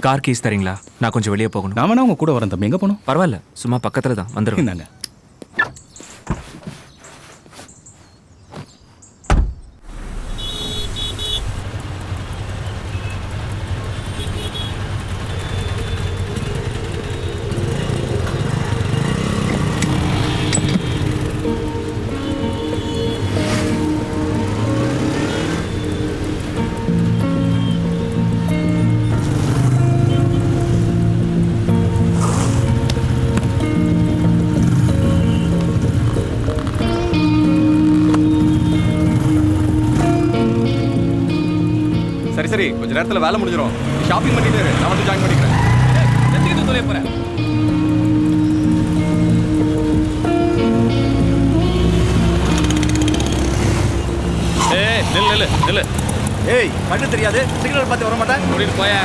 Car keys தரீங்களா? நான் கொஞ்சம் வெளியே போகணும். நான் வேணா உங்க கூட வரேன் தம்பி. எங்கே போகணும்? பரவாயில்ல, சும்மா பக்கத்தில் தான் வந்துருங்க. இந்தாங்க. சரி, கொஞ்ச நேரத்துல வேலை முடிஞ்சிடும். ஷாப்பிங் பண்ணிட்டு நான் வந்து ஜாயின் பண்ணிக்கிறேன். எதுக்கு தொலைய போறேன்? நில்லு. ஏய், கண்ணு தெரியாது, சிக்னல் பார்த்து வர மாட்டேன். ஓடிட்டு போயா.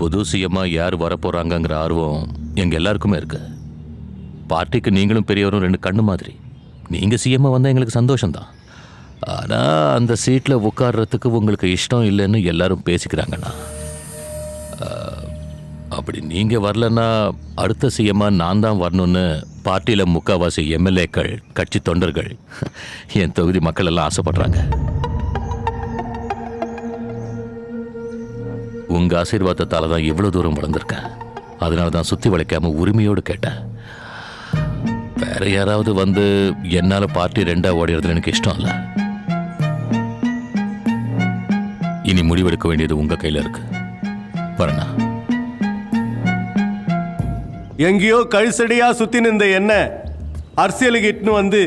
புது சிஎம்மா யார் வரப்போறாங்கங்கிற ஆர்வம் எங்க எல்லாருக்குமே இருக்கு. பார்ட்டிக்கு நீங்களும் பெரியவரும் ரெண்டு கண்ணு மாதிரி. நீங்க சிஎம்மா வந்தா எங்களுக்கு சந்தோஷம்தான். ஆனா அந்த சீட்ல உட்கார்றதுக்கு உங்களுக்கு இஷ்டம் இல்லைன்னு எல்லாரும் பேசிக்கிறாங்கண்ணா. அப்படி நீங்க வரலன்னா அடுத்த சிஎம்மா நான் தான் வரணும்னு பார்ட்டியில முக்காவாசி எம்எல்ஏக்கள், கட்சி தொண்டர்கள், என் தொகுதி மக்கள் எல்லாம் ஆசைப்படுறாங்க. உங்க ஆசீர்வாதத்தால தான் இவ்வளவு தூரம் வளர்ந்துருக்கேன். அதனால தான் சுத்தி வளைக்காம உரிமையோடு கேட்டேன். வேற யாராவது வந்து என்னால பார்ட்டி ரெண்டா ஓடிறதுல எனக்கு இஷ்டம் இல்லை. இனி முடிவெடுக்க வேண்டியது உங்க கையில இருக்கு. வரண்ணா. எங்கேயோ கழுசடியா சுத்தி நின்ற என்ன அரசியலுக்கு இட்டுன்னு வந்து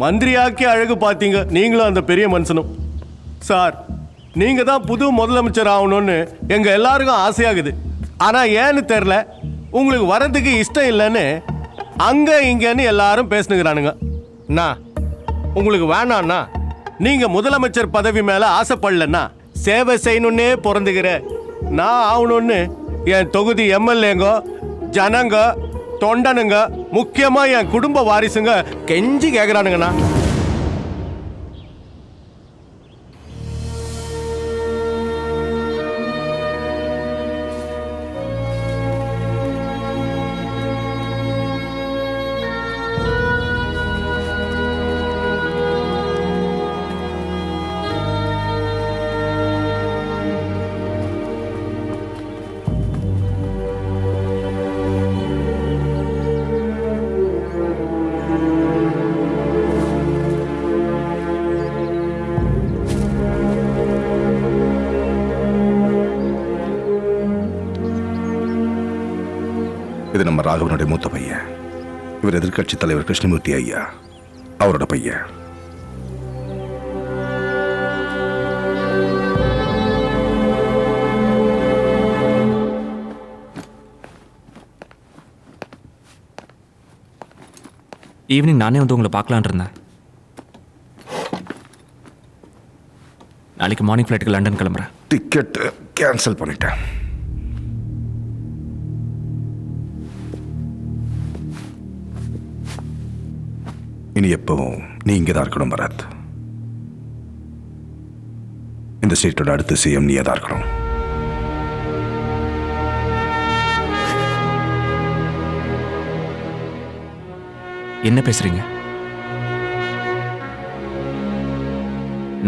மந்திரியாக்கி அழகு பார்த்தீங்க. நீங்களும் அந்த பெரிய மனுஷனும். சார், நீங்க தான் புது முதலமைச்சர் ஆகணும்னு எங்க எல்லாருக்கும் ஆசையாகுது. ஆனா ஏன்னு தெரியல, உங்களுக்கு வரதுக்கு இஷ்டம் இல்லைன்னு அங்க இங்கன்னு எல்லாரும் பேசுனுங்கிறானுங்க. அண்ணா, உங்களுக்கு வேணான்னா நீங்க முதலமைச்சர் பதவி மேல ஆசைப்படலன்னா சேவை செய்யணும்னே பிறந்துக்கிற நான் ஆகணும்னு என் தொகுதி எம்எல்ஏங்க, ஜனங்க, தொண்டனுங்க, முக்கியமா என் குடும்ப வாரிசுங்க கெஞ்சி கேட்குறானுங்கண்ணா. இது நம்ம ராகவனுடைய மூத்த பையன். இவர் எதிர்கட்சி தலைவர் கிருஷ்ணமூர்த்தி ஐயா, அவரோட பையன். ஈவினிங் நானே வந்து உங்களை பார்க்கலான் இருந்தேன். நாளைக்கு மார்னிங் ஃப்ளைட்டுக்கு லண்டன் கிளம்புறேன். டிக்கெட் கேன்சல் பண்ணிட்டேன். இனி எப்பவும் நீ இங்கே தான் இருக்கணும் பரத். இந்த ஸ்டேட்டோட அடுத்த சிஎம் நீயே தான் இருக்கணும். என்ன பேசுறீங்க?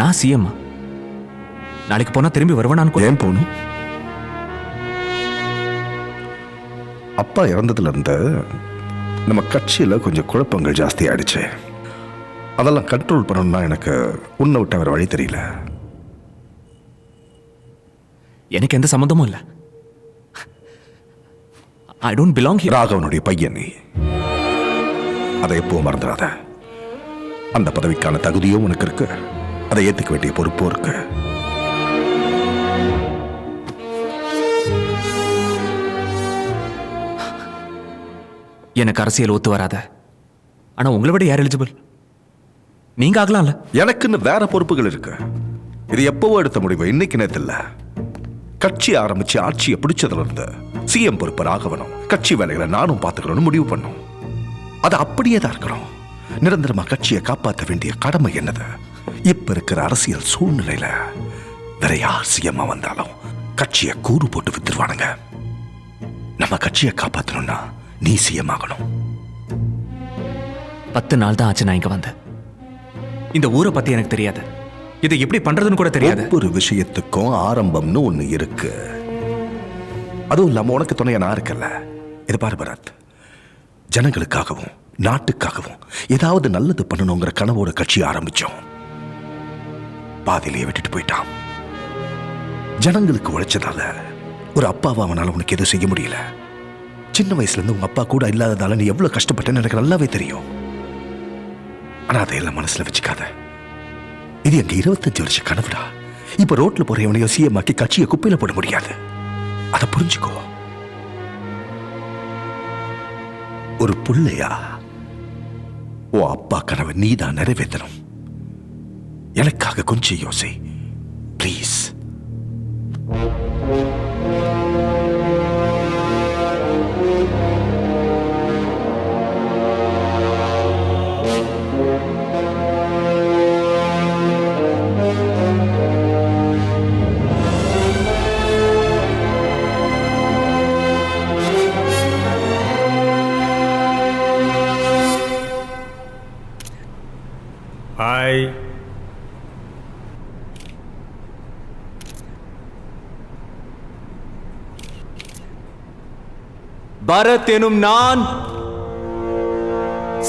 நான் சிஎம் நாளைக்கு போனா திரும்பி வருவேனான்னு. ஏன் போகணும்? அப்பா இறந்ததுல இருந்து நம்ம கட்சியில் கொஞ்சம் குழப்பங்கள் ஜாஸ்தி ஆயிடுச்சு. அதெல்லாம் கண்ட்ரோல் பண்ணணும்னா எனக்கு உன்னை விட்ட வேற வழி தெரியல. எனக்கு எந்த சம்மந்தமும் இல்லை. I don't belong here. ராகவனுடைய பையன் நீ, அதை எப்பவும் மறந்துடாத. அந்த பதவிக்கான தகுதியும் உனக்கு இருக்கு, அதை ஏத்துக்க வேண்டிய பொறுப்பும் இருக்கு. எனக்கு அரசியல் ஒத்து வராத. ஆனா உங்களை விட யார் எலிஜிபிள்? நீங்க ஆகலாம்ல. எனக்குன்னு வேற பொறுப்புகள் இருக்கு. இது எப்பவோ எடுத்த முடிவு, இன்னைக்கு நேத்து இல்ல. கட்சி ஆரம்பிச்சு ஆட்சியை பிடிச்சதுல இருந்து சிஎம் பொறுப்பு ராகவனும் கட்சி வேலைகளை நானும் பார்த்துக்கணும்னு முடிவு பண்ணோம். அது அப்படியே தான் இருக்கணும். நிரந்தரமா கட்சியை காப்பாற்ற வேண்டிய கடமை என்னது? இப்ப இருக்கிற அரசியல் சூழ்நிலையில வேற யார் சிஎம்மா வந்தாலும் கட்சியை கூறு போட்டு வித்துருவானுங்க. நம்ம கட்சியை காப்பாற்றணும்னா நீ சிஎம் ஆகணும். 10 நாள் தான் ஆச்சு நான் இங்க வந்தேன். இந்த ஊரை பத்தி எனக்கு தெரியாது. இதை எப்படி பண்றதுன்னு கூட தெரியாது. ஒவ்வொரு விஷயத்துக்கும் ஆரம்பம்னு ஒண்ணு இருக்கு. அதுவும் இல்லாம உனக்கு துணையா நான் இருக்கல. இது பாரு பரத், ஜனங்களுக்காகவும் நாட்டுக்காகவும் ஏதாவது நல்லது பண்ணணுங்கிற கனவோட கட்சி ஆரம்பிச்சோம். பாதியிலேயே விட்டுட்டு போயிட்டான். ஜனங்களுக்கு உழைச்சதால ஒரு அப்பாவா அவனால உனக்கு எதுவும் செய்ய முடியல. சின்ன வயசுல இருந்து உங்க அப்பா கூட இல்லாததால நீ எவ்வளவு கஷ்டப்பட்டேன்னு எனக்கு நல்லாவே தெரியும். ஆனா அதையெல்லாம் மனசுல வச்சுக்காத. இது எங்க 25 வருஷ கனவுடா. இப்ப ரோட்ல போற எவனையோ சிஎம்மாக்கி கட்சியை குப்பையில போட முடியாது. அதை புரிஞ்சுக்கோ. ஒரு புள்ளையா ஓ அப்பா கனவை நீதான் நிறைவேற்றணும். எனக்காக கொஞ்சம் யோசி ப்ளீஸ். ஹாய். பரத் எனும் நான்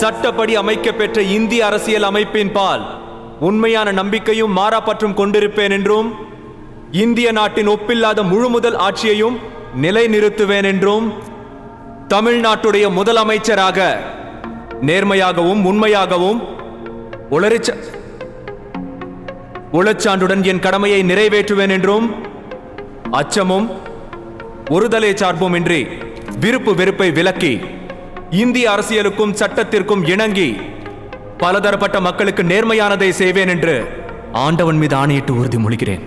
சட்டப்படி அமைக்கப்பெற்ற இந்திய அரசியல் அமைப்பின் பால் உண்மையான நம்பிக்கையும் மாறாப்பற்றும் கொண்டிருப்பேன் என்றும் இந்திய நாட்டின் ஒப்பில்லாத முழுமுதல் ஆட்சியையும் நிலைநிறுத்துவேன் என்றும் தமிழ்நாட்டுடைய முதலமைச்சராக நேர்மையாகவும் உண்மையாகவும் உளச்சான்றுடன் என் கடமையை நிறைவேற்றுவேன் என்றும் அச்சமும் ஒருதலை சார்பும் இன்றி விருப்பு வெறுப்பை விலக்கி இந்திய அரசியலுக்கும் சட்டத்திற்கும் இணங்கி பலதரப்பட்ட மக்களுக்கு நேர்மையானதை செய்வேன் என்று ஆண்டவன் மீது ஆணையிட்டு உறுதிமொழிகிறேன்.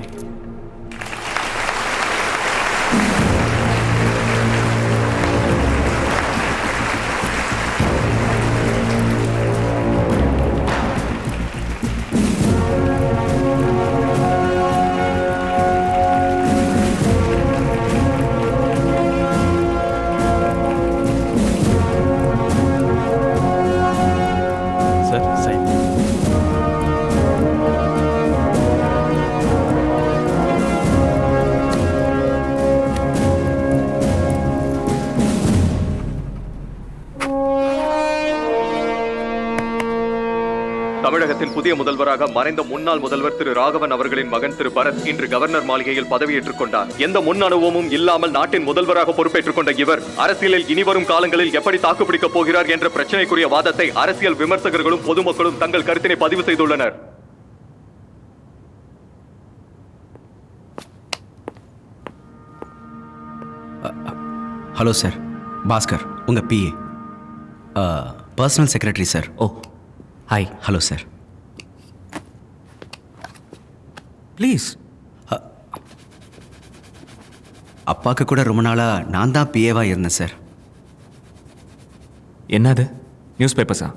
தமிழகத்தின் புதிய முதல்வராக மறைந்த முன்னாள் முதல்வர் திரு ராகவன் அவர்களின் மகன் திரு பரத் இன்று கவர்னர் மாளிகையில் பதவியேற்றுக் கொண்டார். எந்த முன் அனுபவமும் இல்லாமல் நாட்டின் முதல்வராக பொறுப்பேற்றுக் கொண்ட இவர் அரசியலில் இனிவரும் காலங்களில் எப்படி தாக்குப்பிடிக்கப் போகிறார் என்ற பிரச்சனைக்குரிய வாதத்தை அரசியல் விமர்சகர்களும் பொதுமக்களும் தங்கள் கருத்தினை பதிவு செய்துள்ளனர். ஹலோ சார், பாஸ்கர் உங்க PA, personal secretary sir. Oh hi. Hello sir. Please. அப்பாவுக்கு கூட ரொம்ப நாளாக நான் தான் பிஏவா இருந்தேன் சார். என்னது நியூஸ் பேப்பர்ஸா?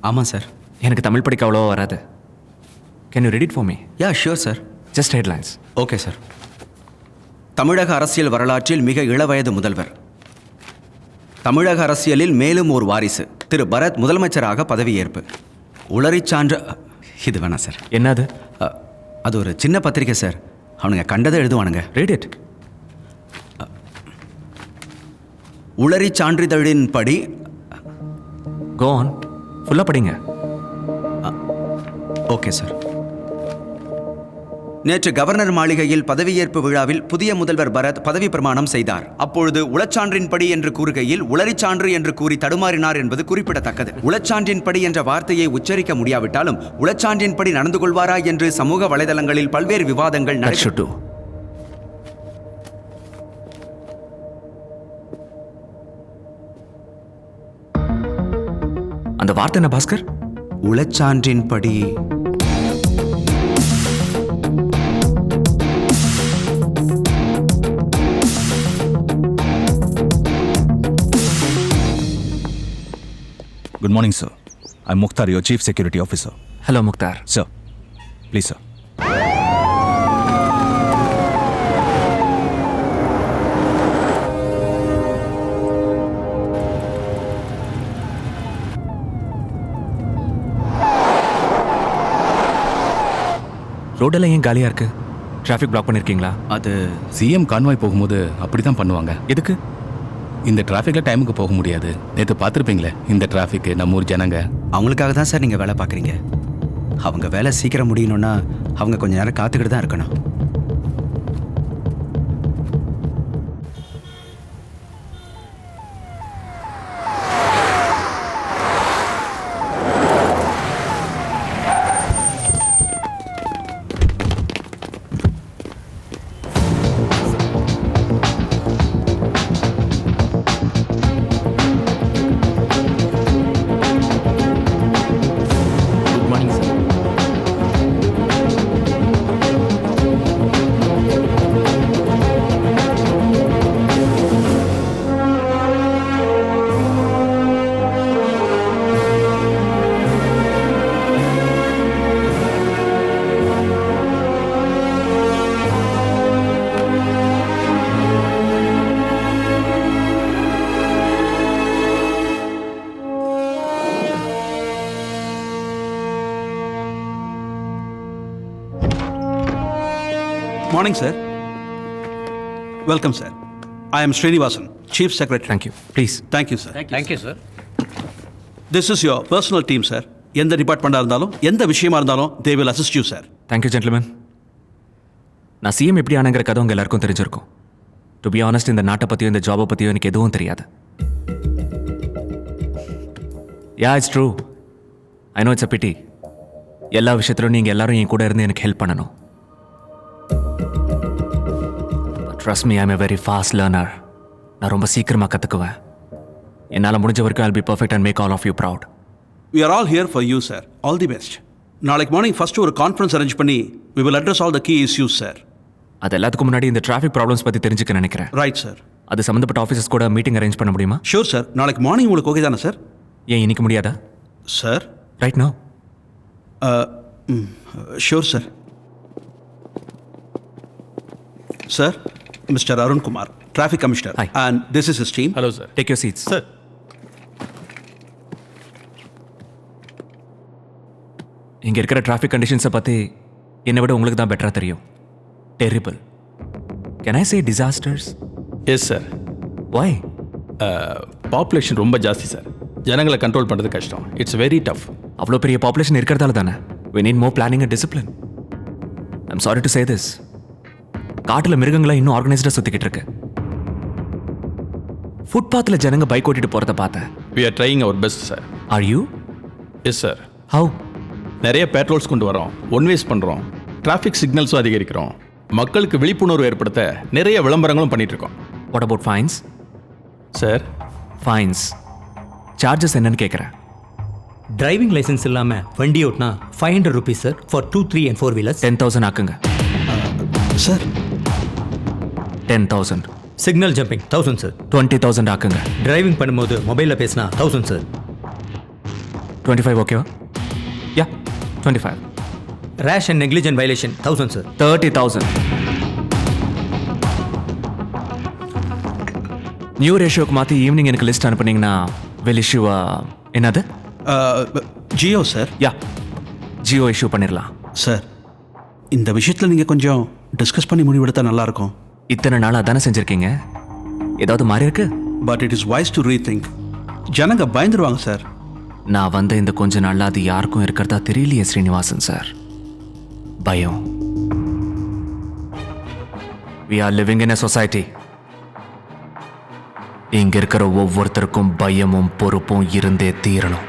ஆமாம் சார். எனக்கு தமிழ் படிக்க அவ்வளோவா வராது. Can you read it for me? Yeah sure sir. Just headlines. Okay sir. தமிழக அரசியல் வரலாற்றில் மிக இளவயது முதல்வர், தமிழக அரசியலில் மேலும் ஒரு வாரிசு திரு பரத் முதலமைச்சராக பதவியேற்பு. உளறிச் சான்று. இது வேணாம் சார். என்னது? அது ஒரு சின்ன பத்திரிக்கை சார், அவனுங்க கண்டதை எழுதுவானுங்க. Read it. உளறிச் சான்றிதழின் படி. Go on. ஃபுல்லாக படிங்க. Okay sir. நேற்று கவர்னர் மாளிகையில் பதவியேற்பு விழாவில் புதிய முதல்வர் பரத் பதவி பிரமாணம் செய்தார். அப்பொழுது உளச்சான்றின்படி என்று கூறுகையில் உளறிச்சான்று என்று கூறி தடுமாறினார் என்பது குறிப்பிடத்தக்கது. உளச்சான்றின்படி என்ற வார்த்தையை உச்சரிக்க முடியாவிட்டாலும் உளச்சான்றின்படி நடந்து கொள்வாரா என்று சமூக வலைதளங்களில் பல்வேறு விவாதங்கள் நடைபெற்று. அந்த வார்த்தை என்ன பாஸ்கர்? உளச்சான்றின்படி Good morning, sir. I'm Mukhtar, your Chief Security Officer. Hello Mukhtar. Sir, please, sir. ரோடெல்லாம் ஏன் காலியா இருக்கு? டிராஃபிக் பிளாக் பண்ணிருக்கீங்களா? அது சிஎம் கான்வாய் போகும்போது அப்படி தான் பண்ணுவாங்க. எதுக்கு? இந்த டிராஃபிக்கில் டைமுக்கு போக முடியாது. நேற்று பார்த்துருப்பீங்களே இந்த டிராஃபிக்கு, நம்ம ஊர் ஜனங்க. அவங்களுக்காக தான் சார் நீங்கள் வேலை பார்க்குறீங்க. அவங்க வேலை சீக்கிரம் முடியணும்னா அவங்க கொஞ்ச நேரம் காத்துக்கிட்டு தான் இருக்கணும். Morning, sir. Welcome, sir. I am Srinivasan, Chief Secretary. Thank you. Please. Thank you, sir. Thank you, sir. This is your personal team, sir. எந்த டிபார்ட்மெண்ட்டாக இருந்தாலும் எந்த விஷயமா இருந்தாலும் they will assist you, sir. Thank you gentleman. நான் சிஎம் எப்படி ஆனங்கிற கதை உங்க எல்லாருக்கும் தெரிஞ்சிருக்கும். டு பி ஆனஸ்ட், இந்த நாட்டை பற்றியோ இந்த ஜாபை பற்றியோ எனக்கு எதுவும் தெரியாது. Yeah, it's true. I know it's a pity. எல்லா விஷயத்திலும் நீங்கள் எல்லாரும் என் கூட இருந்து எனக்கு ஹெல்ப் பண்ணணும். Trust me, I'm a very fast learner. நான் ரொம்ப சீக்கிரமாக கற்றுக்குவேன். என்னால் முடிஞ்ச வரைக்கும் I'll be perfect and make all of you proud. We are all here for you, sir. All the best. நாளைக்கு மார்னிங் ஃபர்ஸ்ட் ஒரு கான்ஃபரன்ஸ் அரேஞ்ச் பண்ணி we will address all the key issues, sir. அது எல்லாத்துக்கும் முன்னாடி இந்த traffic problems பற்றி தெரிஞ்சுக்க நினைக்கிறேன். Right, sir. அது சம்மந்தப்பட்ட ஆஃபீஸர்ஸ் கூட மீட்டிங் அரேஞ்ச் பண்ண முடியுமா? Sure, sir. நாளைக்கு மார்னிங் உங்களுக்கு ஓகே தானே, சார்? ஏன் இன்னைக்கு முடியாதா? Sir, right no. Sure, sir. Sir, Mr. Arun Kumar, Traffic Commissioner. Hi. And this is his team. Hello sir. Take your seats. Sir. இங்கே இருக்கிற டிராஃபிக் கண்டிஷன்ஸை பற்றி என்னை விட உங்களுக்கு தான் பெட்டராக தெரியும். Terrible. Can I say disasters? Yes sir. Why? Population ரொம்ப ஜாஸ்தி சார். ஜனங்களை கண்ட்ரோல் பண்ணுறது கஷ்டம். It's very tough. அவ்வளோ பெரிய பாப்புலேஷன் இருக்கிறதால தானே we need more planning and discipline. I'm sorry to say this. காட்டில் மிருகங்களா இன்னும் ஆர்கனைஸ்டாக சுற்றிக்கிட்டு இருக்கு. ஃபுட்பாத்தில் ஜனங்க பைக் ஓட்டிட்டு போகிறத பார்த்தேன். We are trying our best sir. Are you? Yes sir. How? நிறைய பேட்ரோல்ஸ் கொண்டு வரோம், ஒன்வேஸ் பண்ணுறோம், டிராஃபிக் சிக்னல்ஸும் அதிகரிக்கிறோம், மக்களுக்கு விழிப்புணர்வு ஏற்படுத்த நிறைய விளம்பரங்களும் பண்ணிட்டு இருக்கோம். What about fines? Sir, fines charges என்னன்னு கேட்குறேன். டிரைவிங் லைசன்ஸ் இல்லாமல் வண்டி ஓட்டினா 500 rupees sir for 2, 3 and 4 wheelers. 10,000 ஆக்குங்க. Sir, 10,000. Signal jumping 1000 sir. 20,000 ஆக்குங்க. Driving பண்ணும்போது மொபைலில் பேசினா 1000 சார். 25 ஓகேவா? யா, 25. ரேஷ் and negligent violation 1000 sir. 30,000. New ரேஷியோக்கு மாற்றி ஈவினிங் எனக்கு லிஸ்ட் அனுப்புனீங்கன்னா வில் இஷ்யூ என்னது? ஜியோ சார். யா, ஜியோ இஷ்யூ பண்ணிடலாம். சார், இந்த விஷயத்தில் நீங்கள் கொஞ்சம் டிஸ்கஸ் பண்ணி முடிவெடுத்தா நல்லாயிருக்கும். இத்தனை நாளாக தானே செஞ்சுருக்கீங்க, ஏதாவது மாறி இருக்கு? But it is wise to rethink. ஜனங்க பயந்துருவாங்க சார். நான் வந்த இந்த கொஞ்ச நாளில் அது யாருக்கும் இருக்கிறதா தெரியலையே ஸ்ரீனிவாசன் சார். பயம். We are living in a society. இங்க இருக்கிற ஒவ்வொருத்தருக்கும் பயமும் பொறுப்பும் இருந்தே தீரணும்.